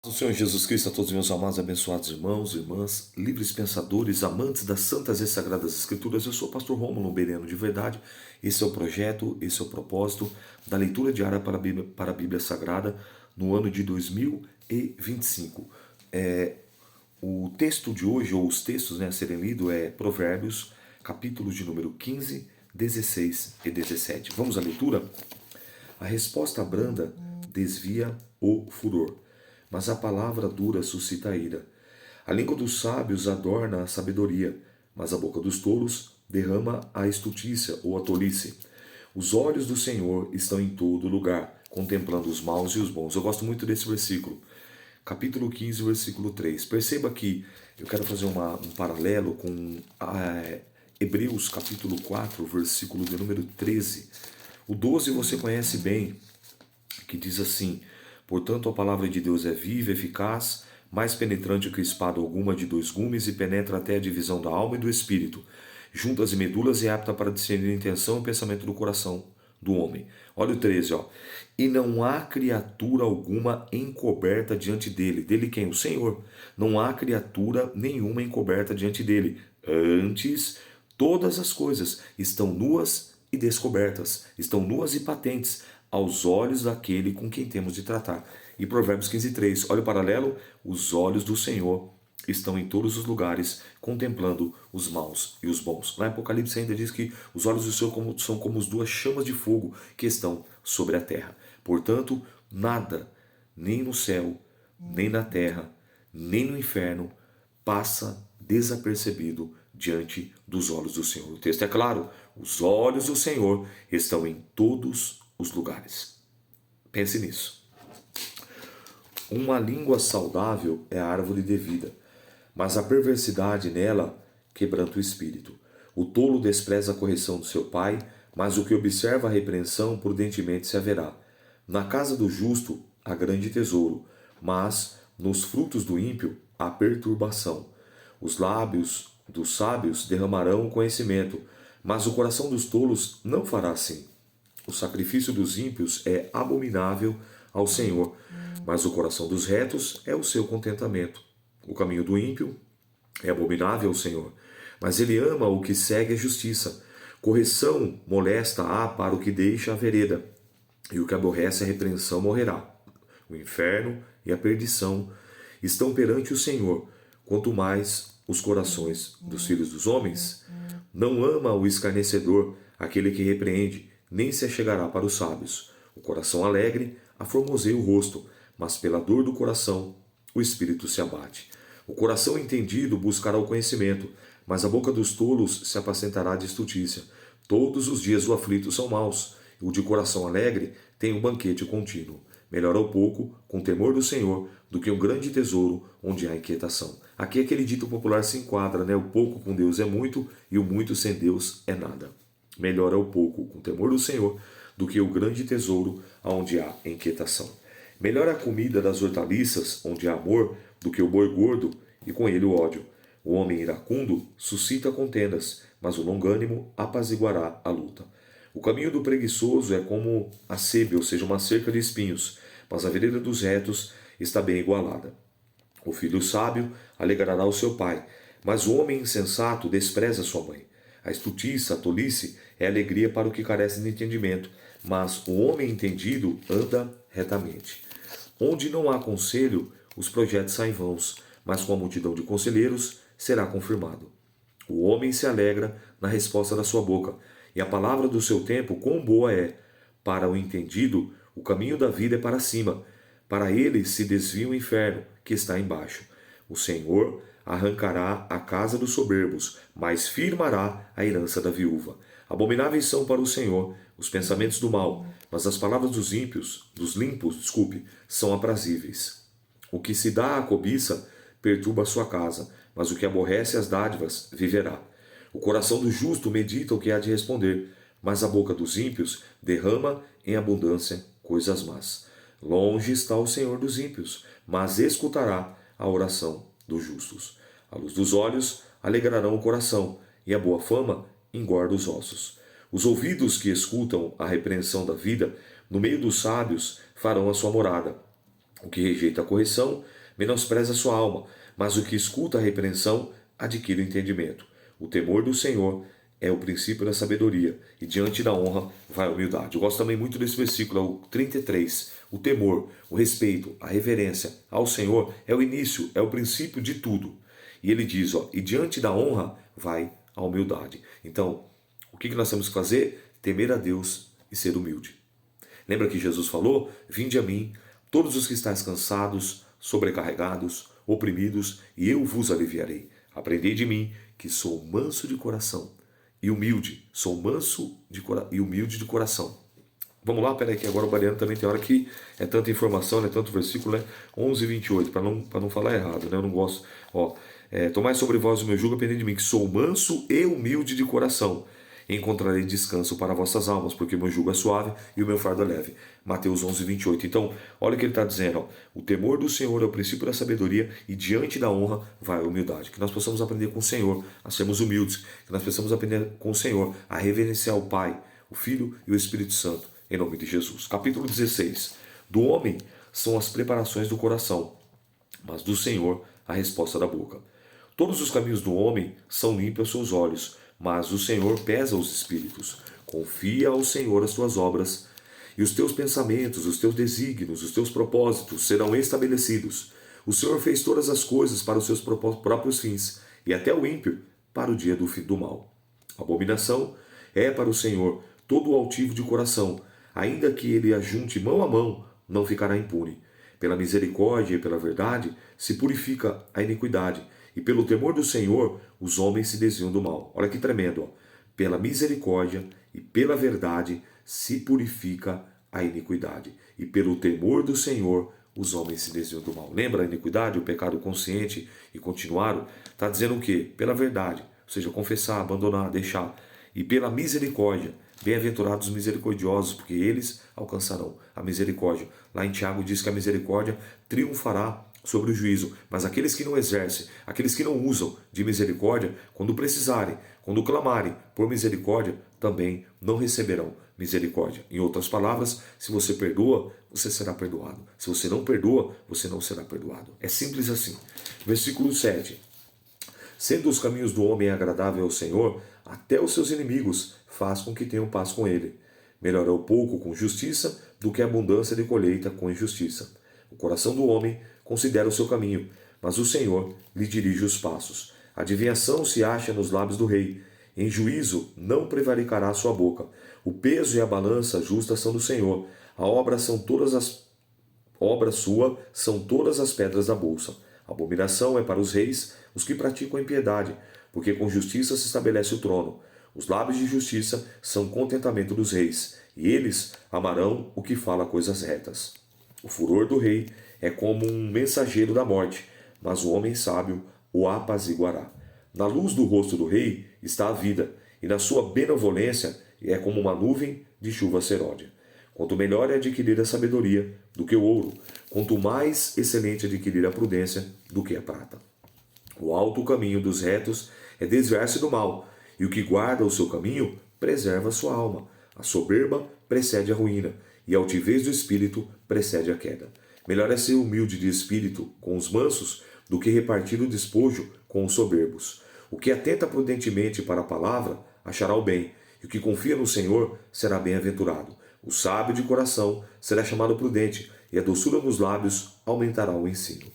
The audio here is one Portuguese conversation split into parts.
Do Senhor Jesus Cristo a todos meus amados e abençoados irmãos e irmãs, livres pensadores, amantes das santas e sagradas escrituras, eu sou o pastor Rômulo Bereno de Verdade. Esse é o projeto, esse é o propósito da leitura diária para a Bíblia Sagrada no ano de 2025. O texto de hoje, ou os textos a serem lidos, é Provérbios, capítulos de número 15, 16 e 17. Vamos à leitura? A resposta branda desvia o furor, mas a palavra dura suscita a ira. A língua dos sábios adorna a sabedoria, mas a boca dos tolos derrama a estultícia ou a tolice. Os olhos do Senhor estão em todo lugar, contemplando os maus e os bons. Eu gosto muito desse versículo. Capítulo 15, versículo 3. Perceba que eu quero fazer um paralelo com Hebreus, capítulo 4, versículo de número 13. O 12 você conhece bem, que diz assim: portanto a palavra de Deus é viva, eficaz, mais penetrante que espada alguma de dois gumes e penetra até a divisão da alma e do espírito, juntas e medulas, e é apta para discernir a intenção e pensamento do coração do homem. Olha o 13, ó. E não há criatura alguma encoberta diante dele. Dele quem? O Senhor. Não há criatura nenhuma encoberta diante dele. Antes, todas as coisas estão nuas e descobertas, estão nuas e patentes aos olhos daquele com quem temos de tratar. E Provérbios 15:3, olha o paralelo: os olhos do Senhor estão em todos os lugares, contemplando os maus e os bons. Na Apocalipse ainda diz que os olhos do Senhor são como as duas chamas de fogo que estão sobre a terra. Portanto, nada, nem no céu, nem na terra, nem no inferno, passa desapercebido diante dos olhos do Senhor. O texto é claro: os olhos do Senhor estão em todos os lugares. Pense nisso. Uma língua saudável é a árvore de vida, mas a perversidade nela quebranta o espírito. O tolo despreza a correção do seu pai, mas o que observa a repreensão prudentemente se haverá. Na casa do justo há grande tesouro, mas nos frutos do ímpio há perturbação. Os lábios dos sábios derramarão o conhecimento, mas o coração dos tolos não fará assim. O sacrifício dos ímpios é abominável ao Senhor, mas o coração dos retos é o seu contentamento. O caminho do ímpio é abominável ao Senhor, mas ele ama o que segue a justiça. Correção molesta há para o que deixa a vereda, e o que aborrece a repreensão morrerá. O inferno e a perdição estão perante o Senhor, quanto mais os corações dos filhos dos homens. Não ama o escarnecedor, aquele que repreende, nem se achegará para os sábios. O coração alegre aformoseia o rosto, mas pela dor do coração o espírito se abate. O coração entendido buscará o conhecimento, mas a boca dos tolos se apacentará de estultícia. Todos os dias o aflito são maus, e o de coração alegre tem um banquete contínuo. Melhor é o pouco, com temor do Senhor, do que um grande tesouro onde há inquietação. Aqui aquele dito popular se enquadra, né? O pouco com Deus é muito e o muito sem Deus é nada. Melhor é o pouco com temor do Senhor do que o grande tesouro onde há inquietação. Melhor é a comida das hortaliças onde há amor do que o boi gordo e com ele o ódio. O homem iracundo suscita contendas, mas o longânimo apaziguará a luta. O caminho do preguiçoso é como a sebe, ou seja, uma cerca de espinhos, mas a vereda dos retos está bem igualada. O filho sábio alegrará o seu pai, mas o homem insensato despreza sua mãe. A estultiça, a tolice, é alegria para o que carece de entendimento, mas o homem entendido anda retamente. Onde não há conselho, os projetos saem vãos, mas com a multidão de conselheiros será confirmado. O homem se alegra na resposta da sua boca, e a palavra do seu tempo quão boa é. Para o entendido, o caminho da vida é para cima, para ele se desvia o inferno, que está embaixo. O Senhor arrancará a casa dos soberbos, mas firmará a herança da viúva. Abomináveis são para o Senhor os pensamentos do mal, mas as palavras dos ímpios, dos limpos, são aprazíveis. O que se dá à cobiça perturba a sua casa, mas o que aborrece as dádivas viverá. O coração do justo medita o que há de responder, mas a boca dos ímpios derrama em abundância coisas más. Longe está o Senhor dos ímpios, mas escutará a oração dos justos. A luz dos olhos alegrarão o coração, e a boa fama engorda os ossos. Os ouvidos que escutam a repreensão da vida, no meio dos sábios, farão a sua morada. O que rejeita a correção menospreza a sua alma, mas o que escuta a repreensão adquire o entendimento. O temor do Senhor é o princípio da sabedoria, e diante da honra vai a humildade. Eu gosto também muito desse versículo, é o 33. O temor, o respeito, a reverência ao Senhor é o início, é o princípio de tudo. E ele diz, e diante da honra vai a humildade. Então, o que nós temos que fazer? Temer a Deus e ser humilde. Lembra que Jesus falou? Vinde a mim, todos os que estáis cansados, sobrecarregados, oprimidos, e eu vos aliviarei. Aprendei de mim, que sou manso de coração e humilde. Sou manso e humilde de coração. Vamos lá, peraí, que agora o Bariano também tem hora que é tanta informação, é tanto versículo, né? 11:28, para não falar errado, né? Eu não gosto. Tomai sobre vós o meu jugo, aprendei de mim, que sou manso e humilde de coração. Encontrarei descanso para vossas almas, porque o meu jugo é suave e o meu fardo é leve. Mateus 11:28. Então, olha o que ele está dizendo. O temor do Senhor é o princípio da sabedoria e diante da honra vai a humildade. Que nós possamos aprender com o Senhor a sermos humildes. Que nós possamos aprender com o Senhor a reverenciar o Pai, o Filho e o Espírito Santo. Em nome de Jesus. Capítulo 16. Do homem são as preparações do coração, mas do Senhor a resposta da boca. Todos os caminhos do homem são limpos aos seus olhos, mas o Senhor pesa os espíritos. Confia ao Senhor as tuas obras, e os teus pensamentos, os teus desígnios, os teus propósitos serão estabelecidos. O Senhor fez todas as coisas para os seus próprios fins, e até o ímpio para o dia do fim do mal. Abominação é para o Senhor todo o altivo de coração, ainda que ele ajunte mão a mão, não ficará impune. Pela misericórdia e pela verdade se purifica a iniquidade, e pelo temor do Senhor os homens se desviam do mal. Olha que tremendo. Pela misericórdia e pela verdade se purifica a iniquidade, e pelo temor do Senhor os homens se desviam do mal. Lembra a iniquidade, o pecado consciente e continuaram? Está dizendo o quê? Pela verdade, ou seja, confessar, abandonar, deixar. E pela misericórdia. Bem-aventurados os misericordiosos, porque eles alcançarão a misericórdia. Lá em Tiago diz que a misericórdia triunfará sobre o juízo, mas aqueles que não exercem, aqueles que não usam de misericórdia, quando precisarem, quando clamarem por misericórdia, também não receberão misericórdia. Em outras palavras, se você perdoa, você será perdoado. Se você não perdoa, você não será perdoado. É simples assim. Versículo 7. Sendo os caminhos do homem agradável ao Senhor, até os seus inimigos faz com que tenham paz com ele. Melhor é o pouco com justiça do que a abundância de colheita com injustiça. O coração do homem considera o seu caminho, mas o Senhor lhe dirige os passos. A adivinhação se acha nos lábios do rei. Em juízo não prevaricará a sua boca. O peso e a balança justa são do Senhor. A obra sua são todas as pedras da bolsa. A abominação é para os reis os que praticam a impiedade, porque com justiça se estabelece o trono. Os lábios de justiça são contentamento dos reis, e eles amarão o que fala coisas retas. O furor do rei é como um mensageiro da morte, mas o homem sábio o apaziguará. Na luz do rosto do rei está a vida, e na sua benevolência é como uma nuvem de chuva serôdia. Quanto melhor é adquirir a sabedoria do que o ouro, quanto mais excelente adquirir a prudência do que a prata. O alto caminho dos retos é desviar-se do mal, e o que guarda o seu caminho preserva a sua alma. A soberba precede a ruína, e a altivez do espírito precede a queda. Melhor é ser humilde de espírito com os mansos do que repartir o despojo com os soberbos. O que atenta prudentemente para a palavra achará o bem, e o que confia no Senhor será bem-aventurado. O sábio de coração será chamado prudente, e a doçura nos lábios aumentará o ensino.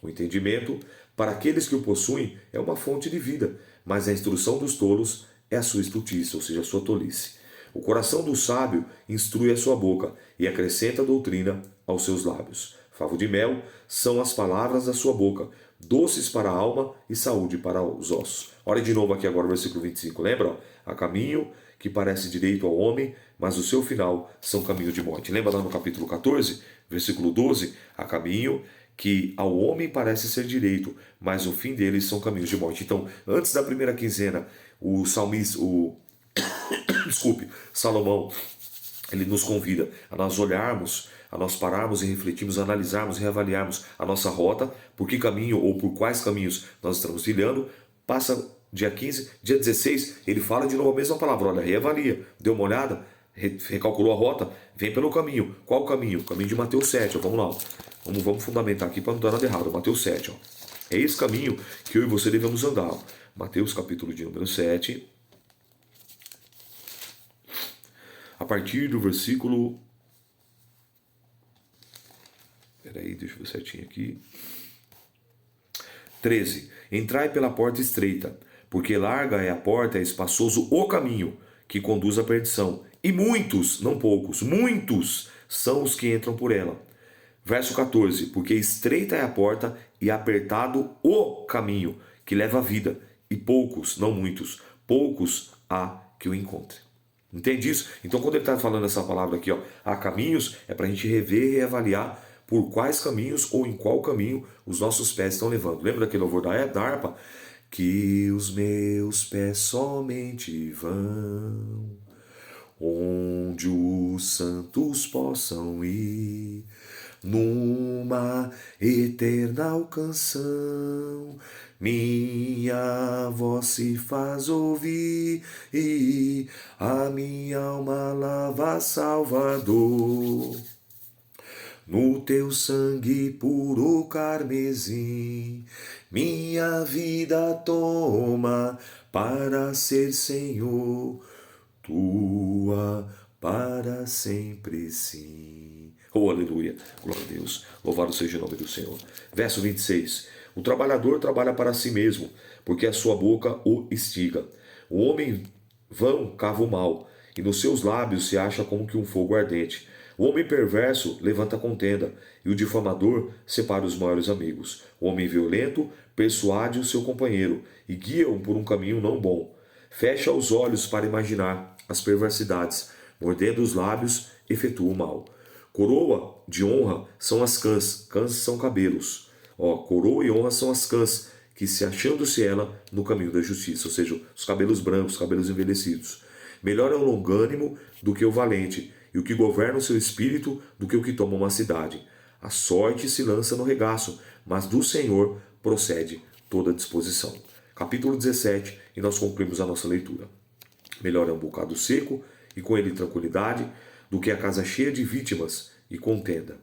O entendimento, para aqueles que o possuem, é uma fonte de vida, mas a instrução dos tolos é a sua estultícia, ou seja, a sua tolice. O coração do sábio instrui a sua boca e acrescenta a doutrina aos seus lábios. Favo de mel são as palavras da sua boca, doces para a alma e saúde para os ossos. Olha de novo aqui agora o versículo 25, lembra? Há caminho que parece direito ao homem, mas o seu final são caminho de morte. Lembra lá no capítulo 14, versículo 12? Há caminho que ao homem parece ser direito, mas o fim deles são caminhos de morte. Então, antes da primeira quinzena, o salmista, Salomão, ele nos convida a nós olharmos, a nós pararmos e refletirmos, analisarmos e reavaliarmos a nossa rota, por que caminho ou por quais caminhos nós estamos trilhando. Passa dia 15, dia 16, ele fala de novo a mesma palavra, olha, reavalia, dê uma olhada, recalculou a rota, vem pelo caminho. Qual o caminho? O caminho de Mateus 7, ó, vamos lá. Vamos fundamentar aqui para não dar nada errado. Mateus 7, ó. É esse caminho que eu e você devemos andar. Ó. Mateus capítulo de número 7, a partir do versículo... Peraí, deixa eu ver certinho aqui. 13. Entrai pela porta estreita, porque larga é a porta, é espaçoso o caminho que conduz à perdição. E muitos, não poucos, muitos são os que entram por ela. Verso 14. Porque estreita é a porta e apertado o caminho que leva à vida. E poucos, não muitos, poucos há que o encontrem. Entende isso? Então quando ele está falando essa palavra aqui, ó, há caminhos, é para a gente rever e reavaliar por quais caminhos ou em qual caminho os nossos pés estão levando. Lembra daquele louvor da harpa? Que os meus pés somente vão onde os santos possam ir, numa eterna canção, minha voz se faz ouvir, e a minha alma lava Salvador. No teu sangue puro carmesim, minha vida toma para ser Senhor, tua para sempre sim. Oh, aleluia, glória a Deus, louvado seja o nome do Senhor. Verso 26, o trabalhador trabalha para si mesmo, porque a sua boca o instiga. O homem vão cava o mal, e nos seus lábios se acha como que um fogo ardente. O homem perverso levanta contenda, e o difamador separa os maiores amigos. O homem violento persuade o seu companheiro, e guia-o por um caminho não bom. Fecha os olhos para imaginar as perversidades, mordendo os lábios, efetua o mal. Coroa de honra são as cãs são cabelos. Coroa e honra são as cãs, que se achando-se ela no caminho da justiça, ou seja, os cabelos brancos, os cabelos envelhecidos. Melhor é o longânimo do que o valente, e o que governa o seu espírito do que o que toma uma cidade. A sorte se lança no regaço, mas do Senhor procede toda disposição. Capítulo 17, e nós concluímos a nossa leitura. Melhor é um bocado seco, e com ele tranquilidade, do que a casa cheia de vítimas e contenda.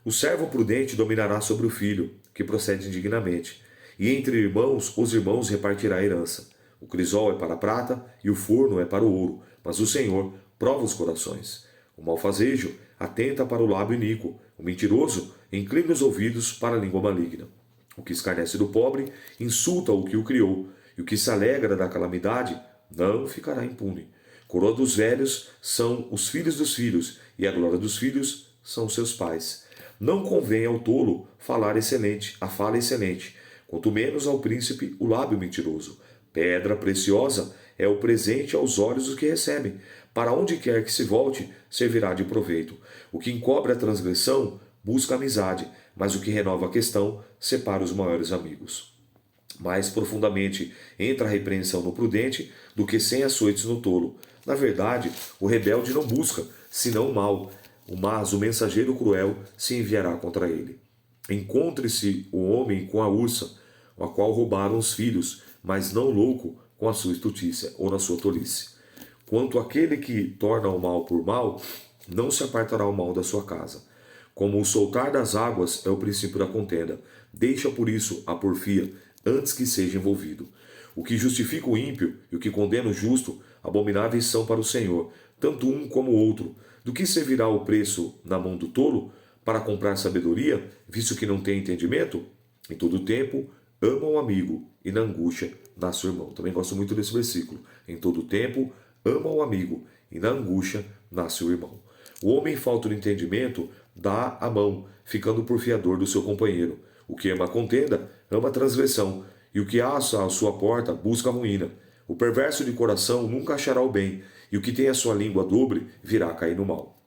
O servo prudente dominará sobre o filho, que procede indignamente, e entre irmãos os irmãos repartirá a herança. O crisol é para a prata, e o forno é para o ouro, mas o Senhor prova os corações. O malfazejo atenta para o lábio iníquo, o mentiroso inclina os ouvidos para a língua maligna. O que escarnece do pobre insulta o que o criou, e o que se alegra da calamidade não ficará impune. Coroa dos velhos são os filhos dos filhos, e a glória dos filhos são seus pais. Não convém ao tolo falar excelente, a fala excelente, quanto menos ao príncipe o lábio mentiroso. Pedra preciosa é o presente aos olhos dos que recebem. Para onde quer que se volte, servirá de proveito. O que encobre a transgressão busca amizade, mas o que renova a questão separa os maiores amigos. Mais profundamente entra a repreensão no prudente do que 100 açoites no tolo. Na verdade, o rebelde não busca, senão o mal, mas o mensageiro cruel se enviará contra ele. Encontre-se o homem com a ursa, a qual roubaram os filhos, mas não louco com a sua estutícia ou na sua tolice. Quanto àquele que torna o mal por mal, não se apartará o mal da sua casa. Como o soltar das águas é o princípio da contenda, deixa por isso a porfia antes que seja envolvido. O que justifica o ímpio e o que condena o justo, abomináveis são para o Senhor, tanto um como o outro. Do que servirá o preço na mão do tolo para comprar sabedoria, visto que não tem entendimento? Em todo tempo, ama o amigo, e na angústia nasce o irmão. Também gosto muito desse versículo. Em todo tempo, ama o amigo, e na angústia nasce o irmão. O homem falto de entendimento dá a mão, ficando por fiador do seu companheiro. O que ama a contenda, ama a transgressão, e o que assa a sua porta busca a ruína. O perverso de coração nunca achará o bem, e o que tem a sua língua dobre virá a cair no mal.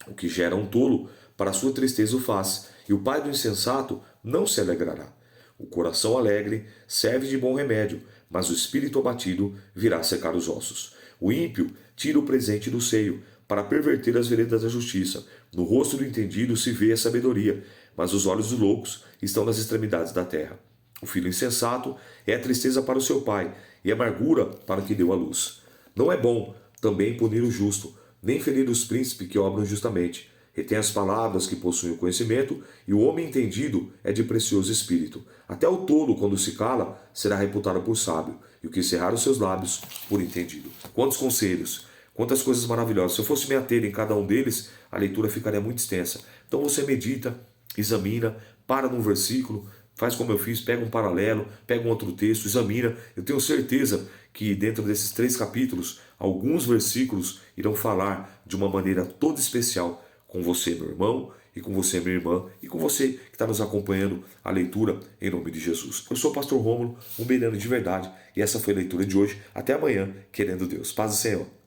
O que gera um tolo, para sua tristeza o faz, e o pai do insensato não se alegrará. O coração alegre serve de bom remédio, mas o espírito abatido virá secar os ossos. O ímpio tira o presente do seio, para perverter as veredas da justiça. No rosto do entendido se vê a sabedoria, mas os olhos dos loucos estão nas extremidades da terra. O filho insensato é a tristeza para o seu pai, e a amargura para o que deu a luz. Não é bom também punir o justo, nem ferir os príncipes que obram justamente. Retém as palavras que possuem o conhecimento, e o homem entendido é de precioso espírito. Até o tolo, quando se cala, será reputado por sábio, e o que cerrar os seus lábios, por entendido. Quantos conselhos, quantas coisas maravilhosas. Se eu fosse me ater em cada um deles, a leitura ficaria muito extensa. Então você medita, examina, para num versículo, faz como eu fiz, pega um paralelo, pega um outro texto, examina. Eu tenho certeza que dentro desses 3 capítulos, alguns versículos irão falar de uma maneira toda especial com você, meu irmão, e com você, minha irmã, e com você que está nos acompanhando a leitura em nome de Jesus. Eu sou o pastor Rômulo, um bereano de verdade, e essa foi a leitura de hoje. Até amanhã, querendo Deus. Paz do Senhor.